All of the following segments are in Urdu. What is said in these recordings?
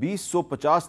2050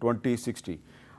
2060।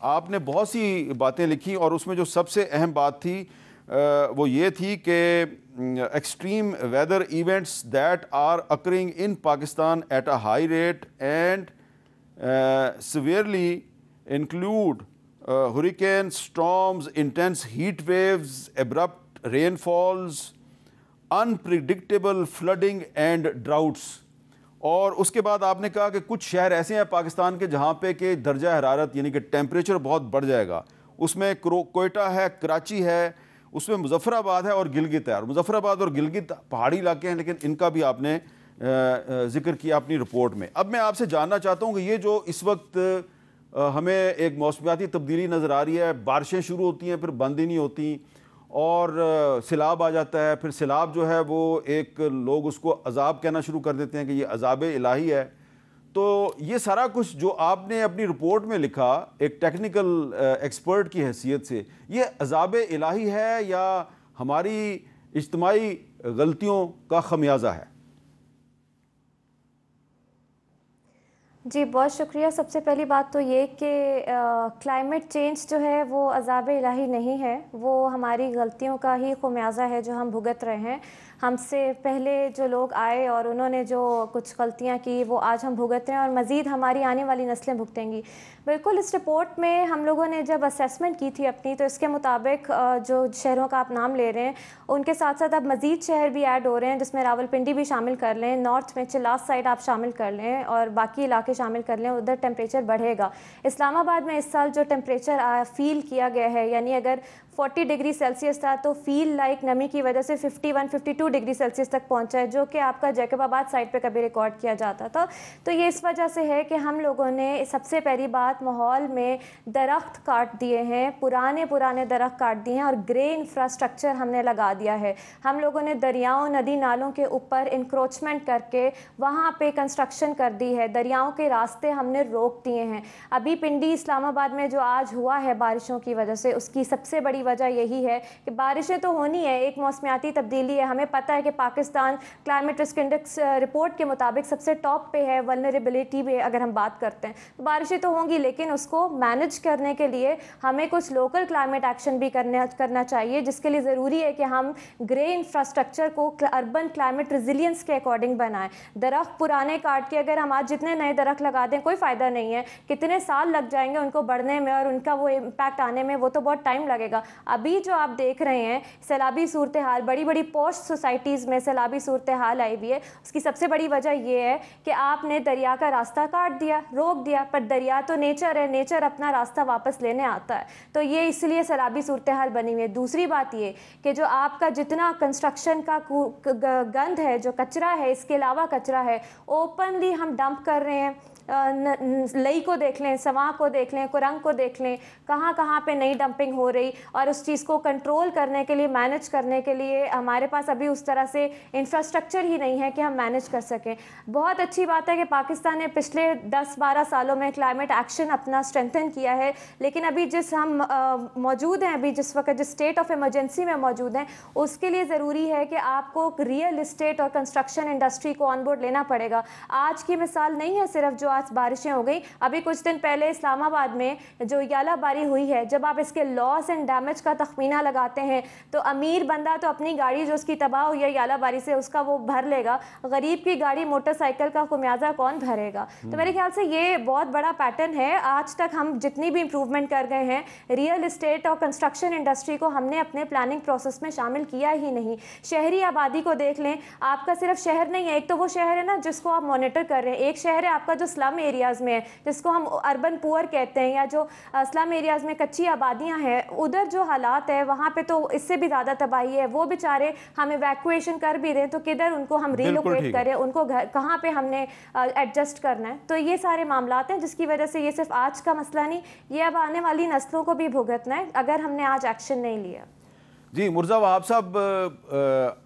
آپ نے بہت سی باتیں لکھی اور اس میں جو سب سے اہم بات تھی وہ یہ تھی کہ extreme weather events that are occurring in Pakistan at a high rate and severely include hurricane storms intense heat waves abrupt rain falls unpredictable flooding and droughts. اور اس کے بعد آپ نے کہا کہ کچھ شہر ایسے ہیں پاکستان کے جہاں پہ کہ درجہ حرارت یعنی کہ ٹیمپریچر بہت بڑھ جائے گا. اس میں کوئٹہ ہے, کراچی ہے, اس میں مظفر آباد ہے اور گلگت ہے. اور مظفر آباد اور گلگت پہاڑی علاقے ہیں لیکن ان کا بھی آپ نے ذکر کیا اپنی رپورٹ میں. اب میں آپ سے جاننا چاہتا ہوں کہ یہ جو اس وقت ہمیں ایک موسمیاتی تبدیلی نظر آ رہی ہے, بارشیں شروع ہوتی ہیں پھر بند ہی نہیں ہوتی اور سیلاب آ جاتا ہے, پھر سیلاب جو ہے وہ ایک لوگ اس کو عذاب کہنا شروع کر دیتے ہیں کہ یہ عذاب الہی ہے. تو یہ سارا کچھ جو آپ نے اپنی رپورٹ میں لکھا ایک ٹیکنیکل ایکسپرٹ کی حیثیت سے, یہ عذاب الہی ہے یا ہماری اجتماعی غلطیوں کا خمیازہ ہے؟ جی بہت شکریہ. سب سے پہلی بات تو یہ کہ کلائمیٹ چینج جو ہے وہ عذاب الہی نہیں ہے, وہ ہماری غلطیوں کا ہی خمیازہ ہے جو ہم بھگت رہے ہیں. ہم سے پہلے جو لوگ آئے اور انہوں نے جو کچھ غلطیاں کی وہ آج ہم بھگت رہے ہیں اور مزید ہماری آنے والی نسلیں بھگتیں گی. بالکل اس رپورٹ میں ہم لوگوں نے جب اسیسمنٹ کی تھی اپنی, تو اس کے مطابق جو شہروں کا آپ نام لے رہے ہیں ان کے ساتھ ساتھ اب مزید شہر بھی ایڈ ہو رہے ہیں, جس میں راولپنڈی بھی شامل کر لیں, نارتھ میں چلاس سائڈ آپ شامل کر لیں اور باقی علاقے شامل کر لیں. ادھر ٹیمپریچر بڑھے گا. اسلام آباد میں اس سال جو ٹیمپریچر فیل کیا گیا ہے, یعنی اگر 40 ڈگری سیلسیس تھا تو فیل لائک نمی کی وجہ سے 51-52 ڈگری سیلسیس تک پہنچا ہے, جو کہ آپ کا جیکب آباد سائڈ پہ کبھی ریکارڈ کیا جاتا تھا. تو یہ اس وجہ سے ہے کہ ہم لوگوں نے سب سے پہلی بات ماحول میں درخت کاٹ دیے ہیں, پرانے درخت کاٹ دیے ہیں اور گرے انفراسٹرکچر ہم نے لگا دیا ہے. ہم لوگوں نے دریاؤں ندی نالوں کے اوپر انکروچمنٹ کر کے وہاں پہ کنسٹرکشن کر دی ہے, دریاؤں کے راستے ہم نے روک دیے ہیں. ابھی پنڈی اسلام آباد میں جو آج ہوا ہے بارشوں کی وجہ سے, اس کی سب سے بڑی وجہ یہی ہے کہ بارشیں تو ہونی ہے, ایک موسمیاتی تبدیلی ہے. ہمیں پتہ ہے کہ Pakistan climate risk index report کے مطابق سب سے ٹاپ پہ ہے ولنریبلٹی پہ. اگر ہم بات کرتے ہیں بارشیں تو ہوں گی, لیکن اس کو مینج کرنے کے لیے ہمیں کچھ لوکل کلائمیٹ ایکشن بھی کرنا چاہیے, جس کے لیے ضروری ہے کہ ہم گرے انفراسٹرکچر کو اربن کلائمیٹ ریزیلینس کے اکارڈنگ بنائیں. درخت پرانے کاٹ کے اگر ہم آج جتنے نئے درخت لگا دیں کوئی فائدہ نہیں ہے. کتنے سال لگ جائیں گے ان کو بڑھنے میں اور ان کا وہ امپیکٹ آنے میں, وہ تو بہت ٹائم لگے گا. ابھی جو آپ دیکھ رہے ہیں سیلابی صورتحال, بڑی بڑی پوسٹ سوسائٹیز میں سیلابی صورتحال آئی ہوئی ہے, اس کی سب سے بڑی وجہ یہ ہے کہ آپ نے دریا کا راستہ کاٹ دیا, روک دیا. پر دریا تو نیچر ہے, نیچر اپنا راستہ واپس لینے آتا ہے, تو یہ اس لیے سیلابی صورتحال بنی ہوئی ہے. دوسری بات یہ کہ جو آپ کا جتنا کنسٹرکشن کا گند ہے, جو کچرا ہے, اس کے علاوہ کچرا ہے, اوپنلی ہم ڈمپ کر رہے ہیں. لئی کو دیکھ لیں, سواں کو دیکھ لیں, کرنگ کو دیکھ لیں, کہاں کہاں پہ نئی ڈمپنگ ہو رہی. اور اس چیز کو کنٹرول کرنے کے لیے, مینج کرنے کے لیے ہمارے پاس ابھی اس طرح سے انفراسٹرکچر ہی نہیں ہے کہ ہم مینج کر سکیں. بہت اچھی بات ہے کہ پاکستان نے پچھلے 10-12 سالوں میں کلائمیٹ ایکشن اپنا اسٹرینتھن کیا ہے, لیکن ابھی جس ہم موجود ہیں, ابھی جس وقت جس اسٹیٹ آف ایمرجنسی میں موجود ہیں, اس کے لیے ضروری ہے کہ آپ کو ریئل اسٹیٹ اور کنسٹرکشن انڈسٹری کو آن بورڈ لینا پڑے گا. آج کی مثال نہیں ہے صرف جو آج بارشیں ہو گئی. ابھی کچھ دن پہلے اسلام آباد میں جو یالہ باری ہوئی ہے, جب آپ اس کے لاس اینڈ ڈیمیج کا تخمینہ لگاتے ہیں تو امیر بندہ تو اپنی گاڑی جو اس کی تباہ ہوئی ہے یالہ باری سے, اس کا وہ بھر لے گا. غریب کی گاڑی موٹر سائیکل کا خمیازہ کون بھرے گا؟ تو میرے خیال سے یہ بہت بڑا پیٹرن ہے. آج تک ہم جتنی بھی امپروومنٹ کر گئے ہیں, ریئل اسٹیٹ اور کنسٹرکشن انڈسٹری کو ہم نے اپنے پلاننگ پروسیس میں شامل کیا ہی نہیں. شہری آبادی کو دیکھ لیں, آپ کا صرف شہر نہیں ہے, ایک تو وہ شہر ہے نا جس کو آپ مانیٹر کر رہے ہیں, ایک شہر ہے آپ کا جو سلم ایریاز میں ہے, جس کو ہم اربن پور کہتے ہیں, یا جو سلم ایریاز میں کچی آبادیاں ہیں, ادھر جو حالات ہے وہاں پہ تو اس سے بھی زیادہ تباہی ہے. وہ بیچارے ہم ایویکویشن کر بھی رہے ہیں تو کدھر ان کو ہم ریلوکیٹ کریں, ان کو کہاں پہ ہم نے ایڈجسٹ کرنا ہے. تو یہ سارے معاملات ہیں جس کی وجہ سے یہ صرف آج کا مسئلہ نہیں, یہ اب آنے والی نسلوں کو بھی بھگتنا ہے اگر ہم نے آج ایکشن نہیں لیا. جی مرزا وہاب صاحب,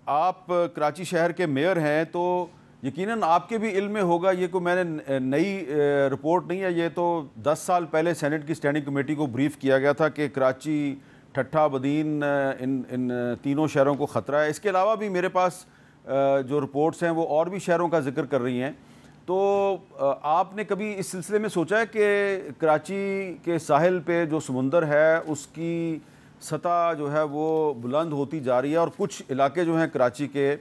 آپ کراچی شہر کے میئر ہیں تو یقیناً آپ کے بھی علم میں ہوگا, یہ کوئی میں نے نئی رپورٹ نہیں ہے, یہ تو 10 سال پہلے سینٹ کی اسٹینڈنگ کمیٹی کو بریف کیا گیا تھا کہ کراچی, ٹھٹھہ, بدین, ان تینوں شہروں کو خطرہ ہے. اس کے علاوہ بھی میرے پاس جو رپورٹس ہیں وہ اور بھی شہروں کا ذکر کر رہی ہیں. تو آپ نے کبھی اس سلسلے میں سوچا ہے کہ کراچی کے ساحل پہ جو سمندر ہے اس کی سطح جو ہے وہ بلند ہوتی جا رہی ہے اور کچھ علاقے جو ہیں کراچی کے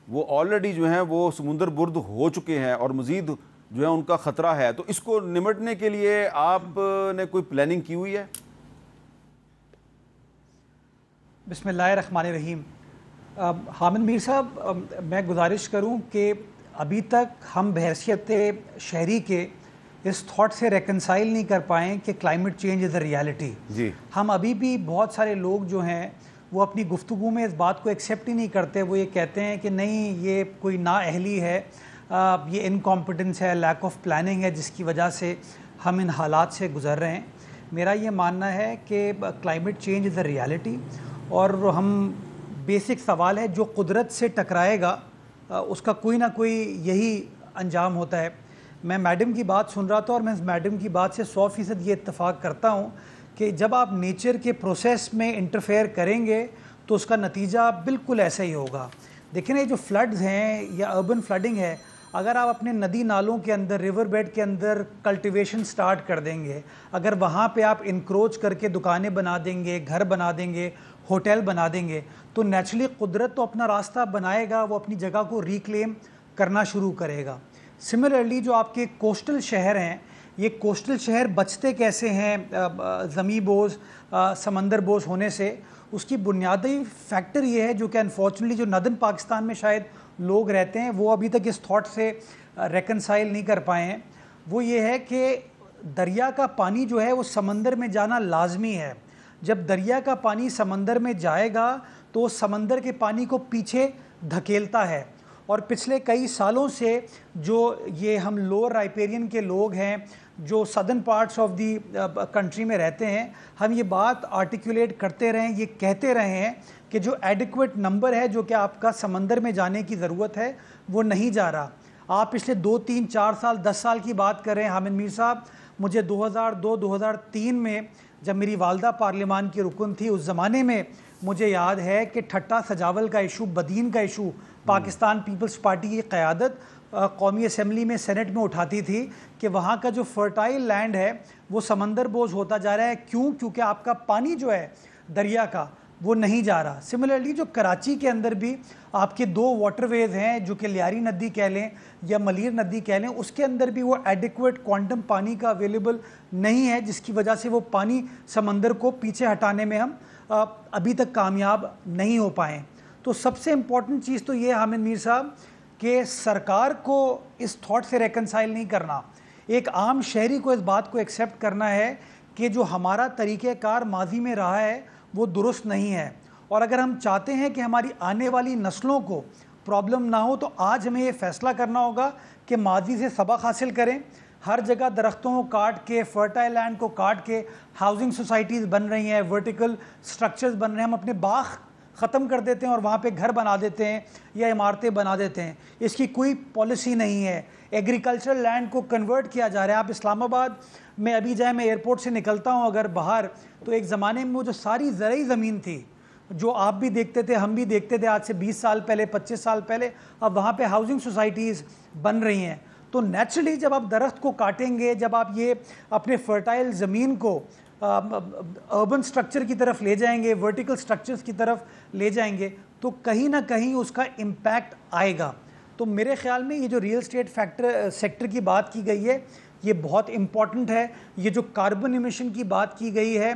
وہ آلریڈی جو ہیں وہ سمندر برد ہو چکے ہیں اور مزید جو ہے ان کا خطرہ ہے، تو اس کو نمٹنے کے لیے آپ نے کوئی پلاننگ کی ہوئی ہے؟ بسم اللہ الرحمن الرحیم۔ حامد میر صاحب، میں گزارش کروں کہ ابھی تک ہم بحیثیت شہری کے اس تھاٹ سے ریکنسائل نہیں کر پائیں کہ climate change is a reality. جی، ہم ابھی بھی بہت سارے لوگ جو ہیں وہ اپنی گفتگو میں اس بات کو ایکسیپٹ ہی نہیں کرتے، وہ یہ کہتے ہیں کہ نہیں یہ کوئی نااہلی ہے، یہ انکمپیٹنس ہے، لیک آف پلاننگ ہے جس کی وجہ سے ہم ان حالات سے گزر رہے ہیں۔ میرا یہ ماننا ہے کہ climate change is a reality, اور ہم بیسک سوال ہے جو قدرت سے ٹکرائے گا اس کا کوئی نہ کوئی یہی انجام ہوتا ہے۔ میں میڈم کی بات سن رہا تھا اور میں اس میڈم کی بات سے 100% یہ اتفاق کرتا ہوں کہ جب آپ نیچر کے پروسیس میں انٹرفیئر کریں گے تو اس کا نتیجہ بالکل ایسا ہی ہوگا۔ دیکھیں یہ جو فلڈز ہیں یا اربن فلڈنگ ہے، اگر آپ اپنے ندی نالوں کے اندر، ریور بیڈ کے اندر کلٹیویشن سٹارٹ کر دیں گے، اگر وہاں پہ آپ انکروچ کر کے دکانیں بنا دیں گے، گھر بنا دیں گے، ہوٹل بنا دیں گے، تو نیچرلی قدرت تو اپنا راستہ بنائے گا، وہ اپنی جگہ کو ریکلیم کرنا شروع کرے گا۔ سملرلی جو آپ کے کوسٹل شہر ہیں، یہ کوسٹل شہر بچتے کیسے ہیں زمیں بوز، سمندر بوز ہونے سے؟ اس کی بنیادی فیکٹر یہ ہے جو کہ انفارچونیٹلی جو ندرن پاکستان میں شاید لوگ رہتے ہیں وہ ابھی تک اس تھاٹ سے ریکنسائل نہیں کر پائے ہیں، وہ یہ ہے کہ دریا کا پانی جو ہے وہ سمندر میں جانا لازمی ہے۔ جب دریا کا پانی سمندر میں جائے گا تو سمندر کے پانی کو پیچھے دھکیلتا ہے، اور پچھلے کئی سالوں سے جو یہ ہم لوور رائپیرین کے لوگ ہیں جو southern parts of the country میں رہتے ہیں، ہم یہ بات آرٹیکولیٹ کرتے رہے ہیں، یہ کہتے رہے ہیں کہ جو ایڈیکویٹ نمبر ہے جو کہ آپ کا سمندر میں جانے کی ضرورت ہے وہ نہیں جا رہا۔ آپ پچھلے 2 3 4 سال 10 سال کی بات کر رہے ہیں حامد میر صاحب، مجھے 2002 2003 میں جب میری والدہ پارلیمان کی رکن تھی، اس زمانے میں مجھے یاد ہے کہ ٹھٹا سجاول کا ایشو، بدین کا ایشو پاکستان پیپلز پارٹی کی قیادت قومی اسمبلی میں سینٹ میں اٹھاتی تھی کہ وہاں کا جو فرٹائل لینڈ ہے وہ سمندر بوز ہوتا جا رہا ہے۔ کیونکہ آپ کا پانی جو ہے دریا کا وہ نہیں جا رہا۔ سملرلی جو کراچی کے اندر بھی آپ کے 2 واٹر ویز ہیں جو کہ لیاری ندی کہہ لیں یا ملیر ندی کہہ لیں، اس کے اندر بھی وہ ایڈیکویٹ کوانٹم پانی کا اویلیبل نہیں ہے، جس کی وجہ سے وہ پانی سمندر کو پیچھے ہٹانے میں ہم ابھی تک کامیاب نہیں ہو پائے۔ تو سب سے امپورٹنٹ چیز تو یہ حامد میر صاحب کہ سرکار کو اس تھاٹ سے ریکنسائل نہیں کرنا، ایک عام شہری کو اس بات کو ایکسیپٹ کرنا ہے کہ جو ہمارا طریقہ کار ماضی میں رہا ہے وہ درست نہیں ہے، اور اگر ہم چاہتے ہیں کہ ہماری آنے والی نسلوں کو پرابلم نہ ہو تو آج ہمیں یہ فیصلہ کرنا ہوگا کہ ماضی سے سبق حاصل کریں۔ ہر جگہ درختوں کو کاٹ کے، فرٹائل لینڈ کو کاٹ کے ہاؤسنگ سوسائٹیز بن رہی ہیں، ورٹیکل سٹرکچرز بن رہے ہیں، ہم اپنے باغ ختم کر دیتے ہیں اور وہاں پہ گھر بنا دیتے ہیں یا عمارتیں بنا دیتے ہیں، اس کی کوئی پالیسی نہیں ہے۔ ایگریکلچرل لینڈ کو کنورٹ کیا جا رہا ہے۔ آپ اسلام آباد میں ابھی جائیں، میں ایئرپورٹ سے نکلتا ہوں اگر باہر، تو ایک زمانے میں وہ جو ساری زرعی زمین تھی جو آپ بھی دیکھتے تھے، ہم بھی دیکھتے تھے آج سے 20 سال پہلے، 25 سال پہلے، اب وہاں پہ ہاؤسنگ سوسائٹیز بن رہی ہیں۔ تو نیچرلی جب آپ درخت کو کاٹیں گے، جب آپ یہ اپنے فرٹائل زمین کو اربن سٹرکچر کی طرف لے جائیں گے، ورٹیکل سٹرکچرز کی طرف لے جائیں گے، تو کہیں نہ کہیں اس کا امپیکٹ آئے گا۔ تو میرے خیال میں یہ جو ریئل اسٹیٹ سیکٹر کی بات کی گئی ہے یہ بہت امپورٹنٹ ہے۔ یہ جو کاربن ایمیشن کی بات کی گئی ہے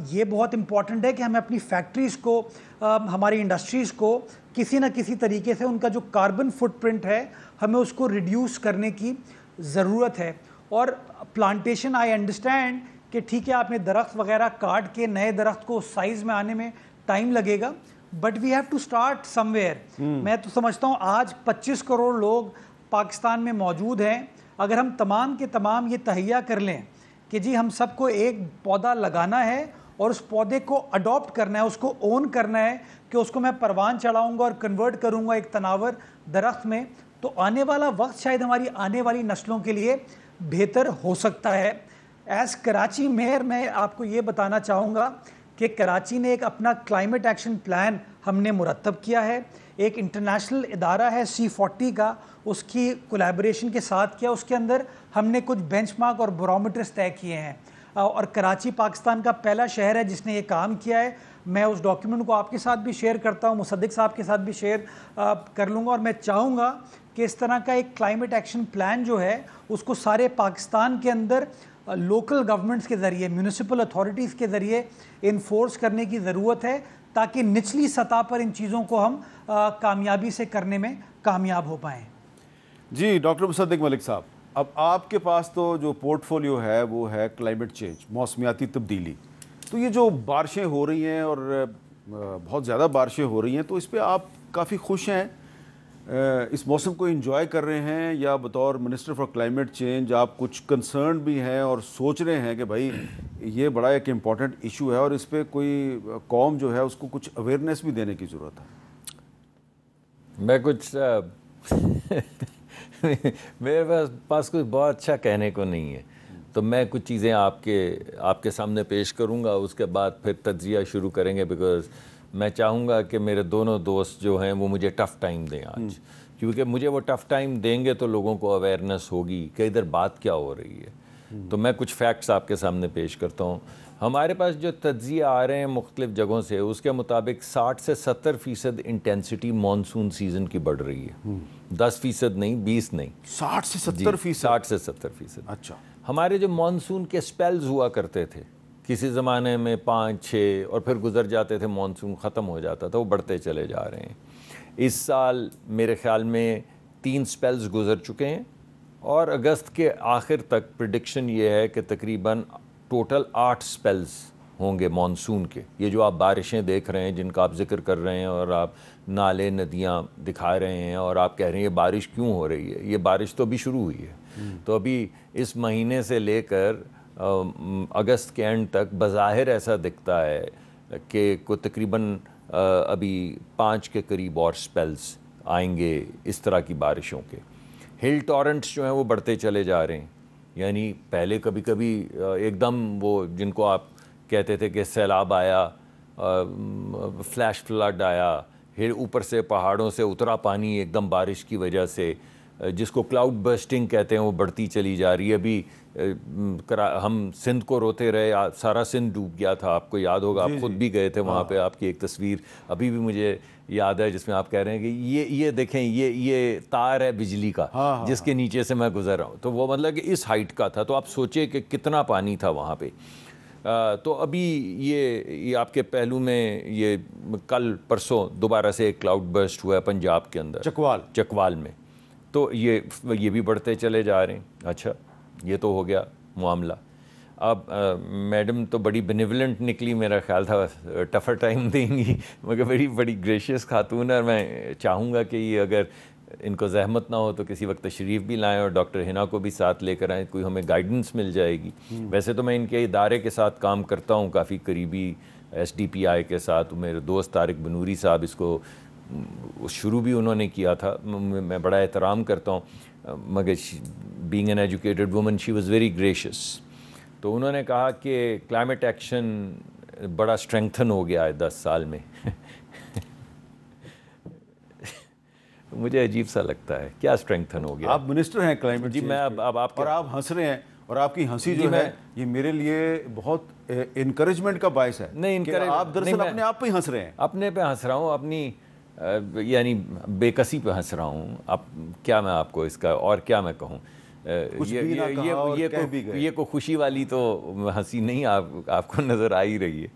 یہ بہت امپورٹنٹ ہے کہ ہمیں اپنی فیکٹریز کو، ہماری انڈسٹریز کو کسی نہ کسی طریقے سے ان کا جو کاربن فٹ پرنٹ ہے ہمیں اس کو ریڈیوس کرنے کی ضرورت ہے۔ اور پلانٹیشن، آئی انڈرسٹینڈ کہ ٹھیک ہے آپ نے درخت وغیرہ کاٹ کے نئے درخت کو سائز میں آنے میں ٹائم لگے گا، but we have to start somewhere. میں تو سمجھتا ہوں آج 25 کروڑ لوگ پاکستان میں موجود ہیں، اگر ہم تمام کے تمام یہ تہیہ کر لیں کہ جی ہم سب کو ایک پودا لگانا ہے اور اس پودے کو اڈاپٹ کرنا ہے، اس کو اون کرنا ہے کہ اس کو میں پروان چڑھاؤں گا اور کنورٹ کروں گا ایک تناور درخت میں، تو آنے والا وقت شاید ہماری آنے والی نسلوں کے لیے بہتر ہو سکتا ہے۔ ایز کراچی میئر میں آپ کو یہ بتانا چاہوں گا کہ کراچی نے ایک اپنا کلائمیٹ ایکشن پلان ہم نے مرتب کیا ہے۔ ایک انٹرنیشنل ادارہ ہے C40 کا، اس کی کولیبریشن کے ساتھ کیا، اس کے اندر ہم نے کچھ بینچ مارک اور بیرومیٹرز طے کیے ہیں، اور کراچی پاکستان کا پہلا شہر ہے جس نے یہ کام کیا ہے. میں اس ڈاکیومنٹ کو آپ کے ساتھ بھی شیئر کرتا ہوں، مصدق صاحب کے ساتھ بھی شیئر کر لوں گا، اور میں چاہوں گا کہ اس طرح کا ایک کلائمیٹ ایکشن پلان جو ہے اس کو سارے پاکستان کے اندر لوکل گورنمنٹس کے ذریعے، میونسپل اتھارٹیز کے ذریعے انفورس کرنے کی ضرورت ہے، تاکہ نچلی سطح پر ان چیزوں کو ہم کامیابی سے کرنے میں کامیاب ہو پائیں. جی ڈاکٹر مصدق ملک صاحب، اب آپ کے پاس تو جو پورٹ فولیو ہے وہ ہے کلائمیٹ چینج، موسمیاتی تبدیلی. تو یہ جو بارشیں ہو رہی ہیں اور بہت زیادہ بارشیں ہو رہی ہیں، تو اس پہ آپ کافی خوش ہیں، اس موسم کو انجوائے کر رہے ہیں، یا بطور منسٹر فار کلائمیٹ چینج آپ کچھ کنسرن بھی ہیں اور سوچ رہے ہیں کہ بھائی یہ بڑا ایک امپورٹنٹ ایشو ہے اور اس پہ کوئی قوم جو ہے اس کو کچھ اویئرنیس بھی دینے کی ضرورت ہے؟ میں کچھ میرے پاس کچھ بہت اچھا کہنے کو نہیں ہے، تو میں کچھ چیزیں آپ کے سامنے پیش کروں گا، اس کے بعد پھر تجزیہ شروع کریں گے، بیکاز میں چاہوں گا کہ میرے دونوں دوست جو ہیں وہ مجھے ٹف ٹائم دیں آج، کیونکہ مجھے وہ ٹف ٹائم دیں گے تو لوگوں کو اویئرنیس ہوگی کہ ادھر بات کیا ہو رہی ہے. تو میں کچھ فیکٹس آپ کے سامنے پیش کرتا ہوں. ہمارے پاس جو تجزیے آ رہے ہیں مختلف جگہوں سے، اس کے مطابق 60 سے 70% انٹینسٹی مانسون سیزن کی بڑھ رہی ہے، 10% نہیں، 20 نہیں، 60 سے 70%؟ 60 سے 70%. اچھا. ہمارے جو مانسون کے سپیلز ہوا کرتے تھے کسی زمانے میں 5-6 اور پھر گزر جاتے تھے، مانسون ختم ہو جاتا تھا، وہ بڑھتے چلے جا رہے ہیں. اس سال میرے خیال میں 3 سپیلز گزر چکے ہیں، اور اگست کے آخر تک پریڈکشن یہ ہے کہ تقریباً ٹوٹل 8 سپیلز ہوں گے مانسون کے. یہ جو آپ بارشیں دیکھ رہے ہیں جن کا آپ ذکر کر رہے ہیں، اور آپ نالے ندیاں دکھا رہے ہیں، اور آپ کہہ رہے ہیں یہ بارش کیوں ہو رہی ہے، یہ بارش تو ابھی شروع ہوئی ہے. تو ابھی اس مہینے سے لے کر اگست کے اینڈ تک بظاہر ایسا دکھتا ہے کہ کوئی تقریباً ابھی 5 کے قریب اور سپیلز آئیں گے اس طرح کی بارشوں کے. ہل ٹورنٹس جو ہیں وہ بڑھتے چلے جا رہے ہیں، یعنی پہلے کبھی کبھی ایک دم وہ جن کو آپ کہتے تھے کہ سیلاب آیا، فلیش فلڈ آیا، پھر اوپر سے پہاڑوں سے اترا پانی ایک دم بارش کی وجہ سے، جس کو کلاؤڈ برسٹنگ کہتے ہیں، وہ بڑھتی چلی جا رہی ہے. ابھی ہم سندھ کو روتے رہے، سارا سندھ ڈوب گیا تھا، آپ کو یاد ہوگا، آپ خود بھی گئے تھے وہاں پہ. آپ کی ایک تصویر ابھی بھی مجھے یاد ہے جس میں آپ کہہ رہے ہیں کہ یہ دیکھیں یہ تار ہے بجلی کا جس کے نیچے سے میں گزر رہا ہوں. تو وہ مطلب کہ اس ہائٹ کا تھا. تو آپ سوچیں کہ کتنا پانی تھا وہاں پہ. تو ابھی یہ آپ کے پہلو میں یہ کل پرسوں دوبارہ سے ایک کلاؤڈ برسٹ ہوا ہے پنجاب کے اندر، چکوال میں. تو یہ بھی بڑھتے چلے جا رہے ہیں. اچھا، یہ تو ہو گیا معاملہ. اب میڈم تو بڑی بینیولنٹ نکلی، میرا خیال تھا ٹفر ٹائم دیں گی، مگر بڑی گریشیس خاتون ہے، اور میں چاہوں گا کہ یہ اگر ان کو زحمت نہ ہو تو کسی وقت تشریف بھی لائیں اور ڈاکٹر ہنا کو بھی ساتھ لے کر آئیں، کوئی ہمیں گائیڈنس مل جائے گی. ویسے تو میں ان کے ادارے کے ساتھ کام کرتا ہوں کافی قریبی، SDPI کے ساتھ. میرے دوست طارق بنوری صاحب اس کو شروع بھی انہوں نے کیا تھا، میں بڑا احترام کرتا ہوں، مگر being an educated woman she was very gracious. تو انہوں نے کہا کہ کلائمیٹ ایکشن بڑا اسٹرینگتھن ہو گیا ہے 10 سال میں. مجھے عجیب سا لگتا ہے، کیا اسٹرینگتھن ہو گیا؟ آپ منسٹر ہیں کلائمیٹ جی، میں اب آپ اور آپ ہنس رہے ہیں، اور آپ کی ہنسی جو ہے یہ میرے لیے بہت انکریجمنٹ کا باعث ہے. نہیں، آپ دراصل اپنے آپ پہ ہی ہنس رہے ہیں. اپنے پہ ہنس رہا ہوں، اپنی یعنی بے کسی پہ ہنس رہا ہوں. اب کیا میں آپ کو اس کا اور کیا میں کہوں، یہ کو خوشی والی تو ہنسی نہیں آپ کو نظر آ ہی رہی ہے.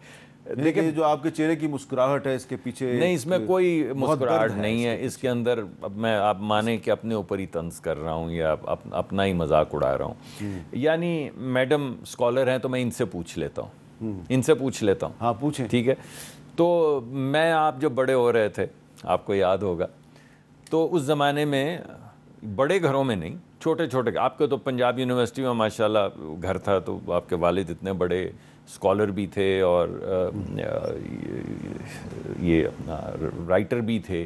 دیکھیں جو آپ کے چہرے کی مسکراہٹ ہے، اس کے پیچھے نہیں، اس میں کوئی مسکراہٹ نہیں ہے. اس کے اندر آپ مانیں کہ اپنے اوپر ہی طنز کر رہا ہوں یا اپنا ہی مذاق اڑا رہا ہوں. یعنی میڈم اسکالر ہیں تو میں ان سے پوچھ لیتا ہوں. ہاں پوچھیں. ٹھیک ہے. تو میں آپ جب بڑے ہو رہے تھے، آپ کو یاد ہوگا، تو اس زمانے میں بڑے گھروں میں نہیں، چھوٹے چھوٹے، آپ کے تو پنجاب یونیورسٹی میں ماشاءاللہ گھر تھا، تو آپ کے والد اتنے بڑے اسکالر بھی تھے اور یہ اپنا رائٹر بھی تھے.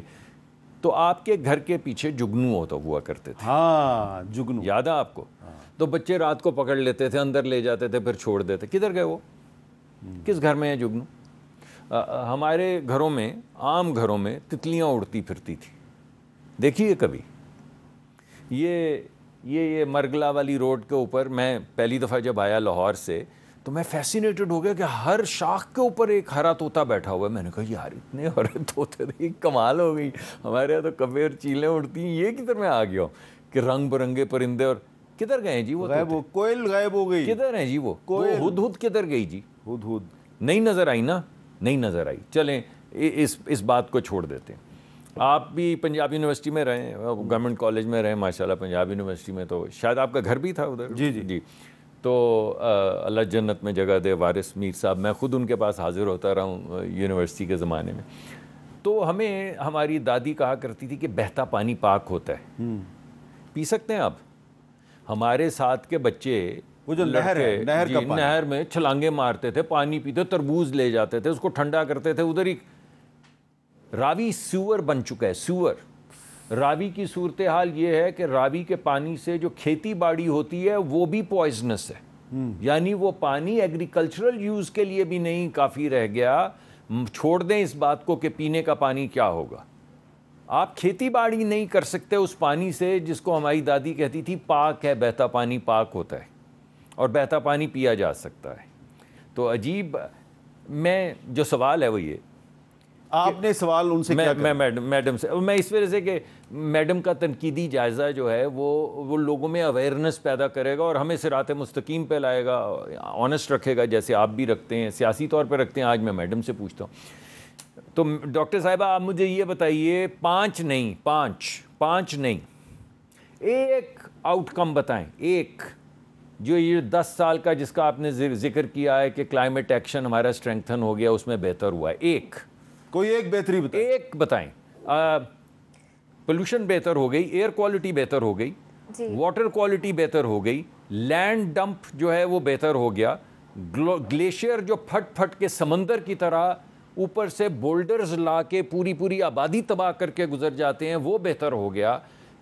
تو آپ کے گھر کے پیچھے جگنو ہوا کرتے تھے. ہاں، جگنو یاد ہے آپ کو؟ تو بچے رات کو پکڑ لیتے تھے، اندر لے جاتے تھے، پھر چھوڑ دیتے. کدھر گئے وہ؟ کس گھر میں ہے جگنو؟ ہمارے گھروں میں، عام گھروں میں تتلیاں اڑتی پھرتی تھی، دیکھیے کبھی یہ مرگلا والی روڈ کے اوپر میں پہلی دفعہ جب آیا لاہور سے تو میں فیسینیٹڈ ہو گیا کہ ہر شاخ کے اوپر ایک ہرا طوطا بیٹھا ہوا ہے. میں نے کہا یار اتنے ہرے طوطے تھے، کمال ہو گئی. ہمارے یہاں تو کبے اور چیلیں اڑتی ہیں، یہ کدھر میں آ گیا ہوں کہ رنگ برنگے پرندے. اور کدھر گئے جی وہ غائب ہو، کوئل غائب ہو گئی. کدھر ہیں جی وہ ہدہد کدھر گئی جی؟ ہدہد نہیں نظر آئی نا، نہیں نظر آئی. چلیں اس بات کو چھوڑ دیتے ہیں. آپ بھی پنجاب یونیورسٹی میں رہے، گورنمنٹ کالج میں رہے ماشاءاللہ. پنجاب یونیورسٹی میں تو شاید آپ کا گھر بھی تھا ادھر. جی جی جی. تو اللہ جنت میں جگہ دے وارث میر صاحب، میں خود ان کے پاس حاضر ہوتا رہا ہوں یونیورسٹی کے زمانے میں. تو ہمیں ہماری دادی کہا کرتی تھی کہ بہتا پانی پاک ہوتا ہے، پی سکتے ہیں آپ. ہمارے ساتھ کے بچے وہ جو نہر ہے، نہر کا پانی، نہر میں چھلانگے مارتے تھے، پانی پیتے، تربوز لے جاتے تھے، اس کو ٹھنڈا کرتے تھے. ادھر ہی راوی سیور بن چکا ہے، سیور. راوی کی صورتحال یہ ہے کہ راوی کے پانی سے جو کھیتی باڑی ہوتی ہے وہ بھی پوائزنس ہے. یعنی وہ پانی ایگریکلچرل یوز کے لیے بھی نہیں کافی رہ گیا. چھوڑ دیں اس بات کو کہ پینے کا پانی کیا ہوگا. آپ کھیتی باڑی نہیں کر سکتے اس پانی سے جس کو ہماری دادی کہتی تھی پاک ہے، بہتا پانی پاک ہوتا ہے اور بہتا پانی پیا جا سکتا ہے. تو عجیب، میں جو سوال ہے وہ یہ، آپ نے سوال ان سے کیا میں میڈم سے، میں اس وجہ سے کہ میڈم کا تنقیدی جائزہ جو ہے وہ لوگوں میں اویئرنس پیدا کرے گا اور ہمیں صراط مستقیم پہ لائے گا، آنیسٹ رکھے گا جیسے آپ بھی رکھتے ہیں، سیاسی طور پہ رکھتے ہیں. آج میں میڈم سے پوچھتا ہوں. تو ڈاکٹر صاحبہ آپ مجھے یہ بتائیے، پانچ نہیں، ایک آؤٹ کم بتائیں، ایک جو یہ 10 سال کا جس کا آپ نے ذکر کیا ہے کہ کلائمیٹ ایکشن ہمارا اسٹرینگتھن ہو گیا، اس میں بہتر ہوا ہے. کوئی ایک بہتری بتائیں. ایک بتائیں. پولوشن بہتر ہو گئی، ایئر کوالٹی بہتر ہو گئی، واٹر کوالٹی بہتر ہو گئی، لینڈ ڈمپ جو ہے وہ بہتر ہو گیا، گلیشیئر جو پھٹ پھٹ کے سمندر کی طرح اوپر سے بولڈرز لا کے پوری آبادی تباہ کر کے گزر جاتے ہیں، وہ بہتر ہو گیا.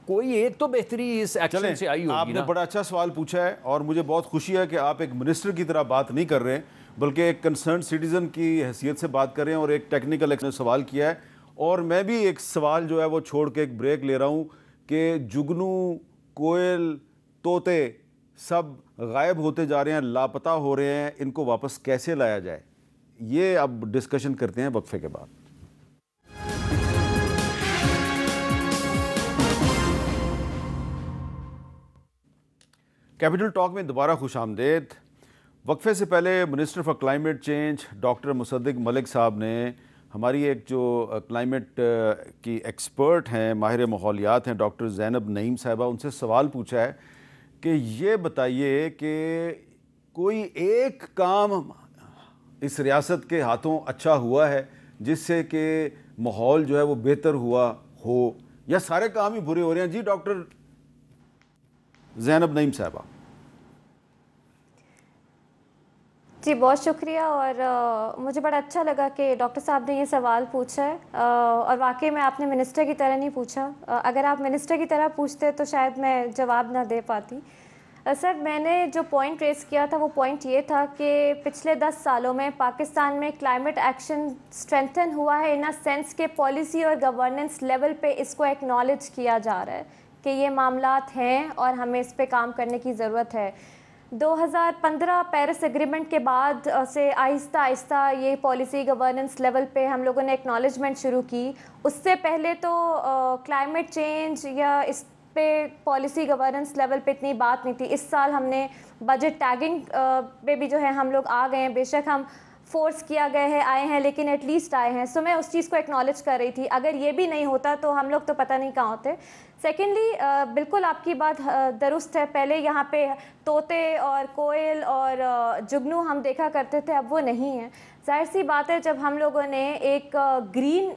کوئی ایک تو بہتری اس ایکشن سے آئی ہوگی. آپ نے بڑا اچھا سوال پوچھا ہے اور مجھے بہت خوشی ہے کہ آپ ایک منسٹر کی طرح بات نہیں کر رہے ہیں بلکہ ایک کنسرن سٹیزن کی حیثیت سے بات کر رہے ہیں اور ایک ٹیکنیکل ایک سوال کیا ہے. اور میں بھی ایک سوال جو ہے وہ چھوڑ کے ایک بریک لے رہا ہوں کہ جگنو، کوئل، طوطے سب غائب ہوتے جا رہے ہیں، لاپتہ ہو رہے ہیں، ان کو واپس کیسے لایا جائے، یہ اب ڈسکشن کرتے ہیں وقفے کے بعد. کیپٹل ٹاک میں دوبارہ خوش آمدید. وقفے سے پہلے minister for climate change doctor مصدق ملک صاحب نے ہماری ایک جو کلائمیٹ کی ایکسپرٹ ہیں، ماہر ماحولیات ہیں، ڈاکٹر زینب نعیم صاحبہ، ان سے سوال پوچھا ہے کہ یہ بتائیے کہ کوئی ایک کام اس ریاست کے ہاتھوں اچھا ہوا ہے جس سے کہ ماحول جو ہے وہ بہتر ہوا ہو، یا سارے کام ہی برے ہو رہے ہیں؟ جی ڈاکٹر زینب نعیم صاحبہ. جی بہت شکریہ. اور مجھے بڑا اچھا لگا کہ ڈاکٹر صاحب نے یہ سوال پوچھا ہے اور واقعی میں آپ نے منسٹر کی طرح نہیں پوچھا. اگر آپ منسٹر کی طرح پوچھتے تو شاید میں جواب نہ دے پاتی. سر میں نے جو پوائنٹ ریز کیا تھا وہ پوائنٹ یہ تھا کہ پچھلے 10 سالوں میں پاکستان میں کلائمیٹ ایکشن اسٹرینتھن ہوا ہے ان اے سینس کہ پالیسی اور گورننس لیول پہ اس کو ایکنالج کیا جا رہا ہے کہ یہ معاملات ہیں اور ہمیں اس پہ کام کرنے کی ضرورت ہے. 2015 پیرس ایگریمنٹ کے بعد سے آہستہ آہستہ یہ پالیسی گورننس لیول پہ ہم لوگوں نے ایکنالجمنٹ شروع کی. اس سے پہلے تو کلائمیٹ چینج یا اس پہ پالیسی گورننس لیول پہ اتنی بات نہیں تھی. اس سال ہم نے بجٹ ٹیگنگ پہ بھی جو ہے ہم لوگ آ گئے ہیں، بے شک ہم فورس کیا گئے ہیں آئے ہیں لیکن ایٹ لیسٹ آئے ہیں. سو میں اس چیز کو ایکنالج کر رہی تھی. اگر یہ بھی نہیں ہوتا تو ہم لوگ تو پتہ نہیں کہاں ہوتے. سیکنڈلی بالکل آپ کی بات درست ہے. پہلے یہاں پہ طوطے اور کوئل اور جگنو ہم دیکھا کرتے تھے، اب وہ نہیں ہیں. ظاہر سی بات ہے جب ہم لوگوں نے ایک گرین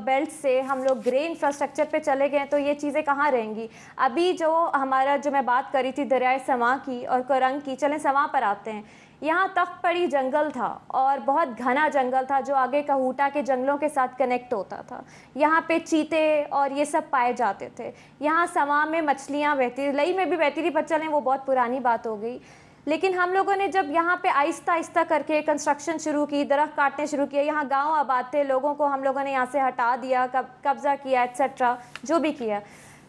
بیلٹ سے ہم لوگ گرے انفراسٹرکچر پہ چلے گئے تو یہ چیزیں کہاں رہیں گی. ابھی جو ہمارا جو میں بات کری تھی دریائے سواں کی اور کرنگ کی، چلیں سواں پر آتے ہیں. یہاں تخت پڑی جنگل تھا اور بہت گھنا جنگل تھا جو آگے کہوٹا کے جنگلوں کے ساتھ کنیکٹ ہوتا تھا. یہاں پہ چیتے اور یہ سب پائے جاتے تھے. یہاں سواں میں مچھلیاں بہتی، لئی میں بھی بہتی تھی، پر چلیں وہ بہت پرانی بات ہو گئی. لیکن ہم لوگوں نے جب یہاں پہ آہستہ آہستہ کر کے کنسٹرکشن شروع کی, درخت کاٹنے شروع کیے, یہاں گاؤں آباد تھے, لوگوں کو ہم لوگوں نے یہاں سے ہٹا دیا, قبضہ کیا ایٹسیٹرا, جو بھی کیا,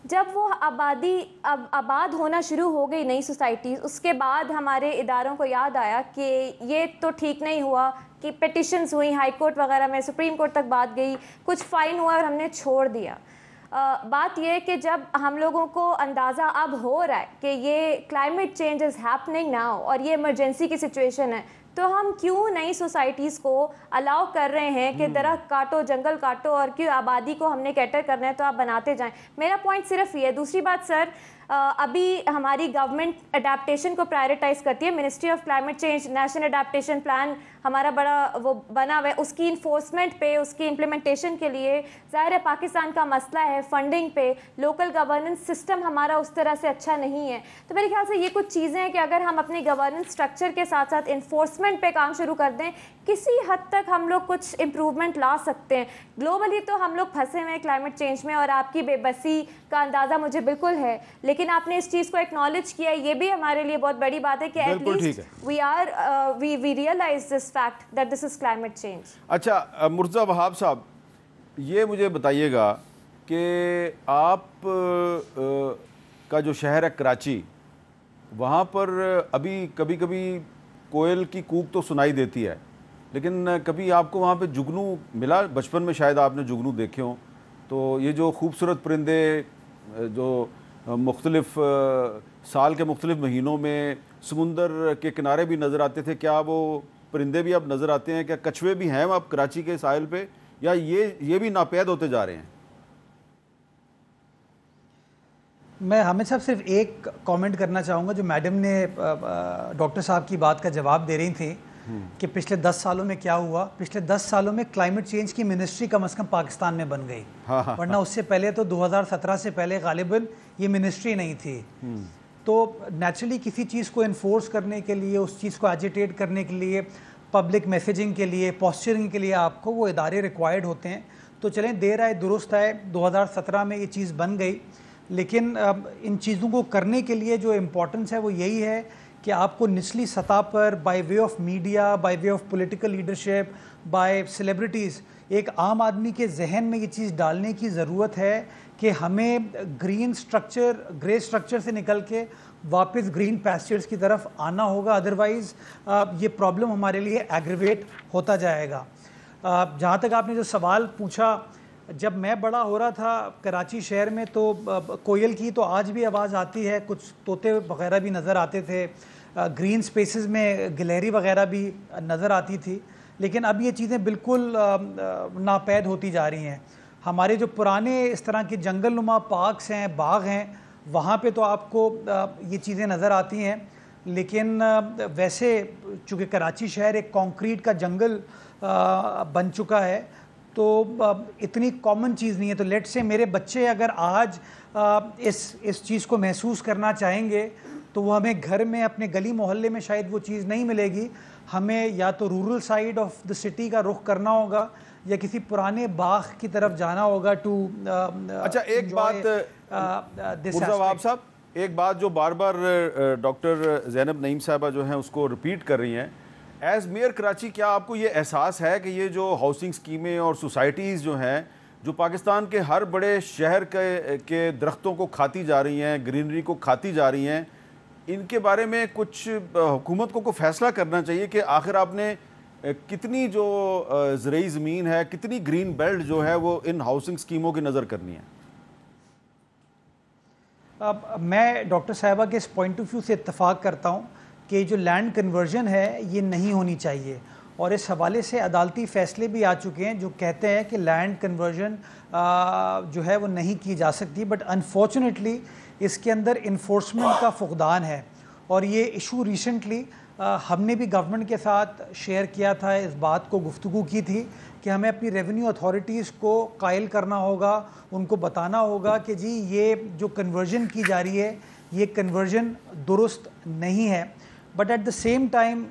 جب وہ آباد ہونا شروع ہو گئی نئی سوسائٹیز, اس کے بعد ہمارے اداروں کو یاد آیا کہ یہ تو ٹھیک نہیں ہوا, کہ پیٹیشنز ہوئی ہائی کورٹ وغیرہ میں, سپریم کورٹ تک بات گئی, کچھ فائن ہوا اور ہم نے چھوڑ دیا. بات یہ ہے کہ جب ہم لوگوں کو اندازہ اب ہو رہا ہے کہ یہ climate change is happening now اور یہ ایمرجنسی کی سچویشن ہے, تو ہم کیوں نئی سوسائٹیز کو الاؤ کر رہے ہیں کہ درخت کاٹو, جنگل کاٹو, اور کیوں آبادی کو ہم نے کیٹر کرنا ہے تو آپ بناتے جائیں. میرا پوائنٹ صرف یہ ہے. دوسری بات سر, ابھی ہماری گورنمنٹ اڈیپٹیشن کو پرائرٹائز کرتی ہے. Ministry of climate change national adaptation plan ہمارا بڑا وہ بنا ہوا ہے, اس کی انفورسمنٹ پہ, اس کی امپلیمنٹیشن کے لیے ظاہر ہے پاکستان کا مسئلہ ہے فنڈنگ پہ, لوکل گورننس سسٹم ہمارا اس طرح سے اچھا نہیں ہے. تو میرے خیال سے یہ کچھ چیزیں ہیں کہ اگر ہم اپنی گورننس اسٹرکچر کے ساتھ ساتھ انفورسمنٹ پہ کام شروع کر دیں, کسی حد تک ہم لوگ کچھ امپروومنٹ لا سکتے ہیں. گلوبلی تو ہم لوگ پھنسے ہوئے ہیں کلائمیٹ چینج میں, اور آپ کی بے بسی کا اندازہ مجھے بالکل ہے, لیکن آپ نے اس چیز کو ایکنالج کیا, یہ بھی ہمارے لیے بہت بڑی بات ہے کہ at least we realise this fact that this is climate change. اچھا مرتضیٰ وہاب صاحب, یہ مجھے بتائیے گا کہ آپ کا جو شہر ہے کراچی, وہاں پر ابھی کبھی کبھی کوئل کی کوک تو سنائی دیتی ہے, لیکن کبھی آپ کو وہاں پہ جگنو ملا؟ بچپن میں شاید آپ نے جگنو دیکھے ہوں. تو یہ جو خوبصورت پرندے جو مختلف سال کے مختلف مہینوں میں سمندر کے کنارے بھی نظر آتے تھے, کیا وہ پرندے بھی اب نظر آتے ہیں؟ کیا کچھوے بھی ہیں اب کراچی کے ساحل پہ, یا یہ بھی ناپید ہوتے جا رہے ہیں؟ میں حامد صاحب صرف ایک کامنٹ کرنا چاہوں گا. جو میڈم نے ڈاکٹر صاحب کی بات کا جواب دے رہی تھیں کہ پچھلے 10 سالوں میں کیا ہوا, پچھلے 10 سالوں میں کلائمیٹ چینج کی منسٹری کم از کم پاکستان میں بن گئی, ورنہ اس سے پہلے تو 2017 سے پہلے غالباً یہ منسٹری نہیں تھی. تو نیچرلی کسی چیز کو انفورس کرنے کے لیے, اس چیز کو ایجیٹیٹ کرنے کے لیے, پبلک میسیجنگ کے لیے, پوسچرنگ کے لیے آپ کو وہ ادارے ریکوائرڈ ہوتے ہیں. تو چلیں دیر آئے درست آئے, 2017 میں یہ چیز بن گئی, لیکن ان چیزوں کو کرنے کے لیے جو امپورٹنس ہے وہ یہی ہے کہ آپ کو نچلی سطح پر by way of media, by way of political leadership, by celebrities, ایک عام آدمی کے ذہن میں یہ چیز ڈالنے کی ضرورت ہے کہ ہمیں گرین سٹرکچر, گرے سٹرکچر سے نکل کے واپس گرین پیسچرز کی طرف آنا ہوگا, ادروائز یہ پرابلم ہمارے لیے ایگریویٹ ہوتا جائے گا. جہاں تک آپ نے جو سوال پوچھا, جب میں بڑا ہو رہا تھا کراچی شہر میں تو کوئل کی تو آج بھی آواز آتی ہے, کچھ طوطے وغیرہ بھی نظر آتے تھے, گرین سپیسز میں گلہری وغیرہ بھی نظر آتی تھی, لیکن اب یہ چیزیں بالکل ناپید ہوتی جا رہی ہیں. ہمارے جو پرانے اس طرح کے جنگل نما پارکس ہیں, باغ ہیں, وہاں پہ تو آپ کو یہ چیزیں نظر آتی ہیں, لیکن ویسے چونکہ کراچی شہر ایک کانکریٹ کا جنگل بن چکا ہے تو اتنی کامن چیز نہیں ہے. تو لیٹ سے میرے بچے اگر آج اس چیز کو محسوس کرنا چاہیں گے تو وہ ہمیں گھر میں اپنے گلی محلے میں شاید وہ چیز نہیں ملے گی, ہمیں یا تو rural side of the city کا رخ کرنا ہوگا یا کسی پرانے باغ کی طرف جانا ہوگا ٹو. اچھا ایک بات مرزا وہاب صاحب, ایک بات جو بار بار ڈاکٹر زینب نعیم صاحبہ جو ہیں اس کو ریپیٹ کر رہی ہیں, ایز میئر کراچی کیا آپ کو یہ احساس ہے کہ یہ جو ہاؤسنگ اسکیمیں اور سوسائٹیز جو ہیں جو پاکستان کے ہر بڑے شہر کے درختوں کو کھاتی جا رہی ہیں, گرینری کو کھاتی جا رہی ہیں, ان کے بارے میں کچھ حکومت کو فیصلہ کرنا چاہیے کہ آخر آپ نے کتنی جو زرعی زمین ہے, کتنی گرین بیلٹ جو ہے وہ ان ہاؤسنگ اسکیموں کی نظر کرنی ہے؟ میں ڈاکٹر صاحبہ کے اس پوائنٹ آف ویو سے اتفاق کرتا ہوں کہ جو لینڈ کنورژن ہے یہ نہیں ہونی چاہیے, اور اس حوالے سے عدالتی فیصلے بھی آ چکے ہیں جو کہتے ہیں کہ لینڈ کنورژن جو ہے وہ نہیں کی جا سکتی. بٹ انفارچونیٹلی اس کے اندر انفورسمنٹ کا فقدان ہے, اور یہ ایشو ریسنٹلی ہم نے بھی گورنمنٹ کے ساتھ شیئر کیا تھا, اس بات کو گفتگو کی تھی کہ ہمیں اپنی ریونیو اتھارٹیز کو قائل کرنا ہوگا, ان کو بتانا ہوگا کہ جی یہ جو کنورژن کی جا رہی ہے یہ کنورژن درست نہیں ہے. But at the same time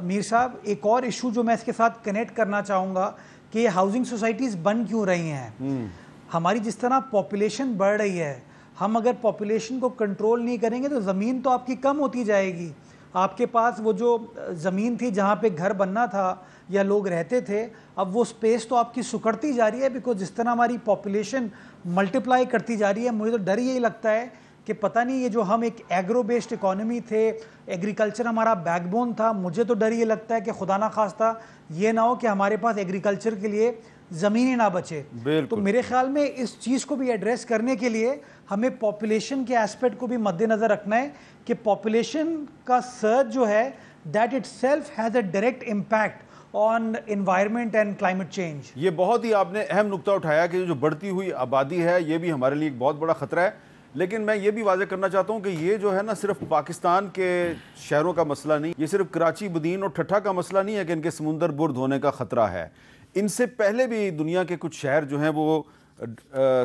Mir صاحب ایک اور ایشو جو میں اس کے ساتھ کنیکٹ کرنا چاہوں گا کہ یہ ہاؤسنگ سوسائٹیز بن کیوں رہی ہیں. ہماری جس طرح پاپولیشن بڑھ رہی ہے, ہم اگر پاپولیشن کو کنٹرول نہیں کریں گے تو زمین تو آپ کی کم ہوتی جائے گی. آپ کے پاس وہ جو زمین تھی جہاں پہ گھر بننا تھا یا لوگ رہتے تھے، اب وہ سپیس تو آپ کی سکڑتی جا رہی ہے، بیکاز جس طرح ہماری پاپولیشن ملٹیپلائی کرتی جا رہی ہے. مجھے تو ڈر یہی لگتا ہے کہ پتہ نہیں یہ جو ہم ایک ایگرو بیسڈ اکانومی تھے، ایگریکلچر ہمارا بیک بون تھا، مجھے تو ڈر یہ لگتا ہے کہ خدا نہ خواستہ یہ نہ ہو کہ ہمارے پاس ایگریکلچر کے لیے زمین ہی نہ بچے. تو میرے خیال میں اس چیز کو بھی ایڈریس کرنے کے لیے ہمیں پاپولیشن کے ایسپیکٹ کو بھی مد نظر رکھنا ہے کہ پاپولیشن کا سرج جو ہے that it self has a direct impact on environment and climate change. یہ بہت ہی آپ نے اہم نقطہ اٹھایا کہ جو بڑھتی ہوئی آبادی ہے یہ بھی ہمارے لیے ایک بہت بڑا خطرہ ہے. لیکن میں یہ بھی واضح کرنا چاہتا ہوں کہ یہ جو ہے نا صرف پاکستان کے شہروں کا مسئلہ نہیں، یہ صرف کراچی، بدین اور ٹھٹھا کا مسئلہ نہیں ہے کہ ان کے سمندر برد ہونے کا خطرہ ہے. ان سے پہلے بھی دنیا کے کچھ شہر جو ہیں وہ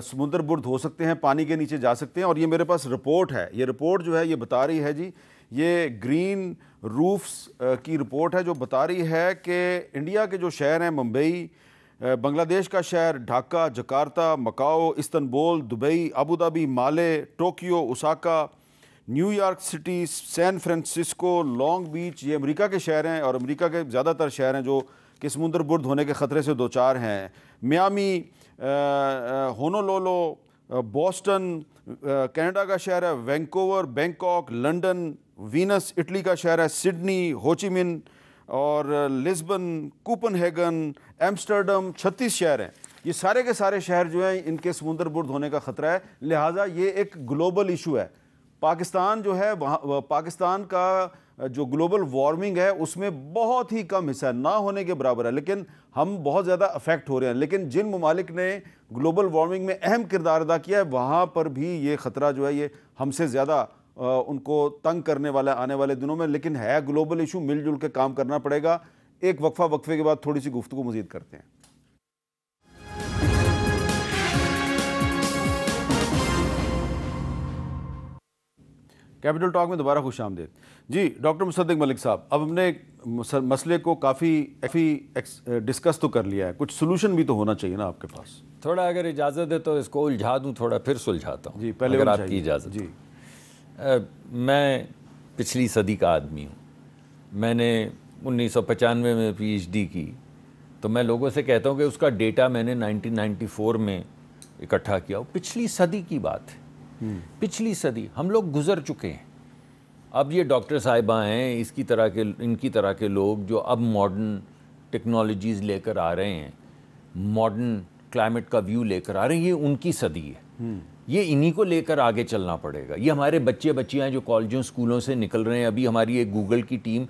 سمندر برد ہو سکتے ہیں، پانی کے نیچے جا سکتے ہیں. اور یہ میرے پاس رپورٹ ہے، یہ رپورٹ جو ہے یہ بتا رہی ہے جی، یہ گرین روفس کی رپورٹ ہے جو بتا رہی ہے کہ انڈیا کے جو شہر ہیں، ممبئی، بنگلہ دیش کا شہر Dhaka, Jakarta, Macau, Istanbul, Dubai, Abu Dhabi, Male, Tokyo, Osaka, New York City, San Francisco, Long Beach, یہ امریکہ کے شہر ہیں اور امریکہ کے زیادہ تر شہر ہیں جو کہ سمندر برد ہونے کے خطرے سے دوچار ہیں. میامی، ہونولولو، بوسٹن کینیڈا کا شہر ہے، Vancouver, Bangkok, London, Venice Italy کا شہر ہے، سڈنی، ہوچی من اور لسبن، کوپن ہیگن، ایمسٹرڈم، 36 شہر ہیں. یہ سارے کے سارے شہر جو ہیں ان کے سمندر برد ہونے کا خطرہ ہے. لہٰذا یہ ایک گلوبل ایشو ہے. پاکستان جو ہے پاکستان کا جو گلوبل وارمنگ ہے اس میں بہت ہی کم حصہ ہے، نہ ہونے کے برابر ہے، لیکن ہم بہت زیادہ افیکٹ ہو رہے ہیں. لیکن جن ممالک نے گلوبل وارمنگ میں اہم کردار ادا کیا ہے وہاں پر بھی یہ خطرہ جو ہے یہ ہم سے زیادہ ان کو تنگ کرنے والا آنے والے دنوں میں. لیکن ہے گلوبل ایشو، مل جل کے کام کرنا پڑے گا. ایک وقفے کے بعد تھوڑی سی گفتگو مزید کرتے ہیں. کیپٹل ٹاک میں دوبارہ خوش آمدید. جی ڈاکٹر مصدق ملک صاحب، اب ہم نے مسئلے کو کافی ڈسکس تو کر لیا ہے، کچھ سلوشن بھی تو ہونا چاہیے نا آپ کے پاس. تھوڑا اگر اجازت ہے تو اس کو الجھا دوں، تھوڑا پھر سلجھاتا ہوں. جی پہلے اگر آپ کی اجازت. جی میں پچھلی صدی کا آدمی ہوں. میں نے 1995 میں پی ایچ ڈی کی، تو میں لوگوں سے کہتا ہوں کہ اس کا ڈیٹا میں نے 1994 میں اکٹھا کیا. پچھلی صدی کی بات ہے، پچھلی صدی. ہم لوگ گزر چکے ہیں. اب یہ ڈاکٹر صاحبہ ہیں ان کی طرح کے لوگ جو اب ماڈرن ٹیکنالوجیز لے کر آ رہے ہیں، ماڈرن کلائمیٹ کا ویو لے کر آ رہے ہیں، یہ ان کی صدی ہے. یہ انہی کو لے کر آگے چلنا پڑے گا. یہ ہمارے بچے بچیاں جو کالجوں سکولوں سے نکل رہے ہیں. ابھی ہماری ایک گوگل کی ٹیم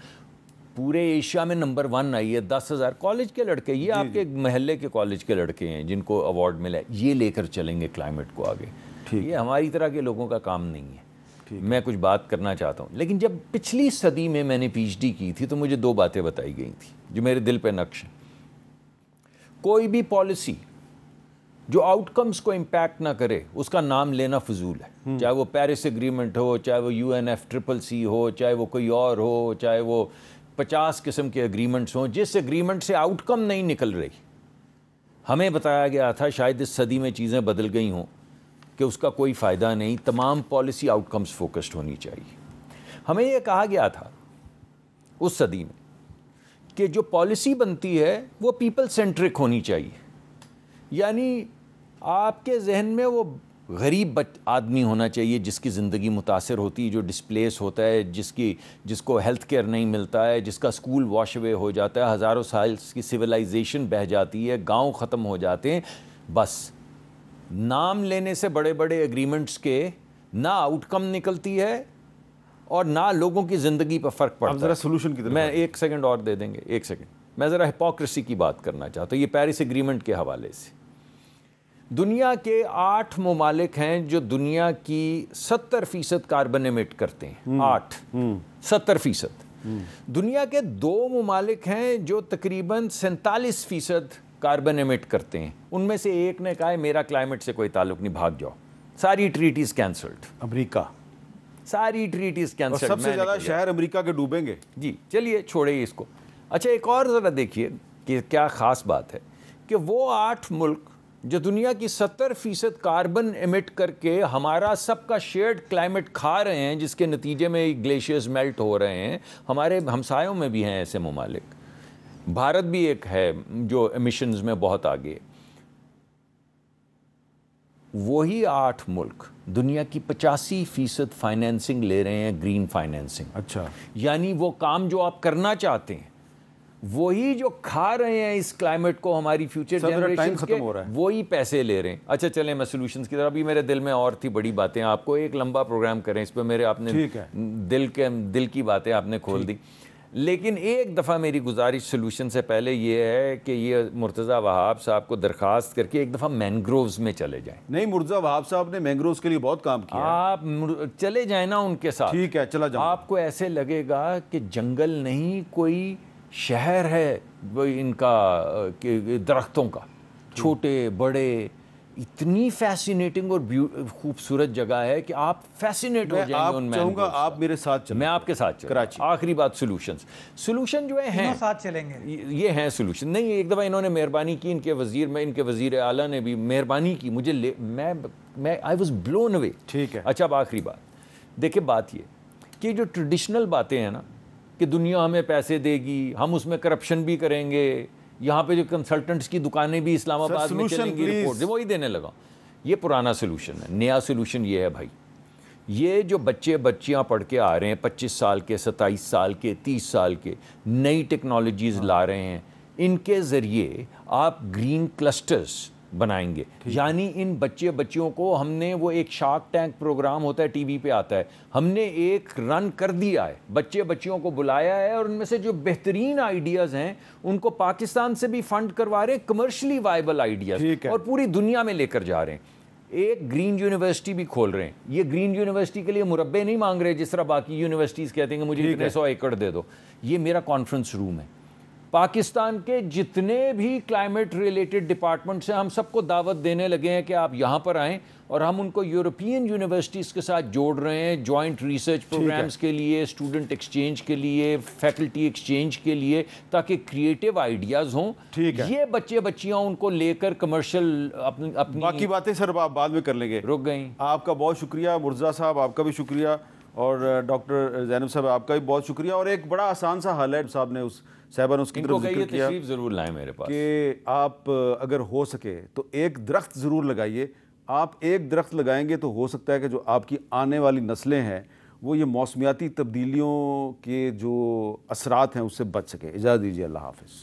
پورے ایشیا میں نمبر 1 آئی ہے. 10,000 کالج کے لڑکے، یہ آپ کے محلے کے کالج کے لڑکے ہیں جن کو ایوارڈ ملا ہے. یہ لے کر چلیں گے کلائمیٹ کو آگے. یہ ہماری طرح کے لوگوں کا کام نہیں ہے. میں کچھ بات کرنا چاہتا ہوں. لیکن جب پچھلی صدی میں نے پی ایچ ڈی کی تھی تو مجھے 2 باتیں بتائی گئی تھیں جو میرے دل پہ نقش ہیں. کوئی بھی پالیسی جو آؤٹ کمز کو امپیکٹ نہ کرے اس کا نام لینا فضول ہے. چاہے وہ پیرس ایگریمنٹ ہو، چاہے وہ UNFCCC ہو، چاہے وہ کوئی اور ہو، چاہے وہ 50 قسم کے ایگریمنٹس ہوں. جس ایگریمنٹ سے آؤٹ کم نہیں نکل رہی، ہمیں بتایا گیا تھا، شاید اس صدی میں چیزیں بدل گئی ہوں، کہ اس کا کوئی فائدہ نہیں. تمام پالیسی آؤٹ کمز فوکسڈ ہونی چاہیے. ہمیں یہ کہا گیا تھا اس صدی میں کہ جو پالیسی بنتی ہے وہ پیپل سینٹرک ہونی چاہیے. یعنی آپ کے ذہن میں وہ غریب آدمی ہونا چاہیے جس کی زندگی متاثر ہوتی ہے، جو ڈسپلیس ہوتا ہے، جس کو ہیلتھ کیئر نہیں ملتا ہے، جس کا اسکول واش اوے ہو جاتا ہے، ہزاروں سال کی سویلائزیشن بہہ جاتی ہے، گاؤں ختم ہو جاتے ہیں. بس نام لینے سے بڑے بڑے ایگریمنٹس کے نہ آؤٹ کم نکلتی ہے اور نہ لوگوں کی زندگی پر فرق پڑتا ہے. ذرا سولوشن کی طرف میں 1 سیکنڈ اور دے دیں گے، 1 سیکنڈ. میں ذرا ہپوکریسی کی بات کرنا چاہتا ہوں. یہ پیرس ایگریمنٹ کے حوالے سے دنیا کے 8 ممالک ہیں جو دنیا کی 70% کاربن ایمٹ کرتے ہیں. 70%. دنیا کے 2 ممالک ہیں جو تقریباً 47% کاربن ایمٹ کرتے ہیں. ان میں سے ایک نے کہا ہے میرا کلائمیٹ سے کوئی تعلق نہیں، بھاگ جاؤ. ساری ٹریٹیز کینسلڈ. امریکہ، ساری ٹریٹیز کینسلڈ. سب سے زیادہ شہر امریکہ کے ڈوبیں گے. جی چلیے چھوڑے اس کو. اچھا ایک اور ذرا دیکھیے کہ کیا خاص بات ہے کہ وہ 8 ملک جو دنیا کی 70% کاربن ایمٹ کر کے ہمارا سب کا شیئرڈ کلائمیٹ کھا رہے ہیں، جس کے نتیجے میں گلیشیئرز میلٹ ہو رہے ہیں. ہمارے ہمسایوں میں بھی ہیں ایسے ممالک. بھارت بھی ایک ہے جو ایمیشنز میں بہت آگے. وہی 8 ملک دنیا کی 85% فائنینسنگ لے رہے ہیں، گرین فائنینسنگ. اچھا، یعنی وہ کام جو آپ کرنا چاہتے ہیں وہی جو کھا رہے ہیں اس کلائمیٹ کو، ہماری فیوچر جنریشنز کے، وہی پیسے لے رہے ہیں. اچھا چلیں میں سولوشنز کی طرف، ابھی میرے دل میں اور تھی بڑی باتیں، آپ کو ایک لمبا پروگرام کریں اس پہ، میرے آپ نے دل کی باتیں آپ نے کھول دی. لیکن ایک دفعہ میری گزارش سولوشن سے پہلے یہ ہے کہ یہ مرتضیٰ وہاب صاحب کو درخواست کر کے ایک دفعہ مینگرووز میں چلے جائیں. نہیں، مرتضیٰ وہاب صاحب نے مینگرووز کے لیے بہت کام کیا. آپ چلے جائیں نا ان کے ساتھ. ٹھیک ہے، چلا جاؤں. آپ کو ایسے لگے گا کہ جنگل نہیں کوئی شہر ہے ان کا، درختوں کا، چھوٹے بڑے، اتنی فیسینیٹنگ اور خوبصورت جگہ ہے کہ آپ فیسینیٹ ہو جائیں گے ان میں. چاہوں گا آپ میرے ساتھ چلیں. میں آپ کے ساتھ کراچی. آخری بات، سولوشن جو ہیں ساتھ چلیں گے، یہ ہیں سولوشن. نہیں، ایک دفعہ انہوں نے مہربانی کی، ان کے وزیر اعلیٰ نے بھی مہربانی کی مجھے، میں آئی واز بلون اوے. ٹھیک ہے. اچھا اب آخری بات دیکھیں، بات یہ کہ جو ٹریڈیشنل باتیں ہیں نا کہ دنیا ہمیں پیسے دے گی، ہم اس میں کرپشن بھی کریں گے، یہاں پہ جو کنسلٹنٹس کی دکانیں بھی اسلام آباد میں چلیں گی، رپورٹ وہی دینے لگا. یہ پرانا سولوشن ہے. نیا سولوشن یہ ہے بھائی، یہ جو بچیاں پڑھ کے آ رہے ہیں 25 سال کے، 27 سال کے، 30 سال کے، نئی ٹیکنالوجیز لا رہے ہیں، ان کے ذریعے آپ گرین کلسٹرز بنائیں گے. یعنی ان بچیوں کو ہم نے، وہ ایک شارک ٹینک پروگرام ہوتا ہے ٹی وی پہ آتا ہے، ہم نے ایک رن کر دیا ہے، بچیوں کو بلایا ہے، اور ان میں سے جو بہترین آئیڈیاز ہیں ان کو پاکستان سے بھی فنڈ کروا رہے ہیں، کمرشلی وائبل آئیڈیاز، اور پوری دنیا میں لے کر جا رہے ہیں. ایک گرین یونیورسٹی بھی کھول رہے ہیں. یہ گرین یونیورسٹی کے لیے مربع نہیں مانگ رہے جس طرح باقی یونیورسٹیز کہتے ہیں کہ مجھے اتنے 100 ایکڑ دے دو. یہ میرا کانفرنس روم ہے. پاکستان کے جتنے بھی کلائمیٹ ریلیٹڈ ڈپارٹمنٹس ہیں، ہم سب کو دعوت دینے لگے ہیں کہ آپ یہاں پر آئیں، اور ہم ان کو یورپین یونیورسٹیز کے ساتھ جوڑ رہے ہیں، جوائنٹ ریسرچ پروگرامز کے لیے، اسٹوڈنٹ ایکسچینج کے لیے، فیکلٹی ایکسچینج کے لیے، تاکہ کریٹیو آئیڈیاز ہوں. یہ بچیاں ان کو لے کر کمرشل اپنی باقی باتیں سر آپ بعد میں کر لیں گے. رک گئیں. آپ کا بہت شکریہ مرتضیٰ صاحب، آپ کا بھی شکریہ، اور ڈاکٹر زینب صاحب آپ کا بھی بہت شکریہ. اور ایک بڑا آسان سا حل ہے، صاحب نے صاحبہ نے اس کی طرف ذکر کیا تشریف ضرور لائیں میرے پاس، کہ آپ اگر ہو سکے تو ایک درخت ضرور لگائیے. آپ ایک درخت لگائیں گے تو ہو سکتا ہے کہ جو آپ کی آنے والی نسلیں ہیں وہ یہ موسمیاتی تبدیلیوں کے جو اثرات ہیں اس سے بچ سکے. اجازت دیجیے، اللہ حافظ.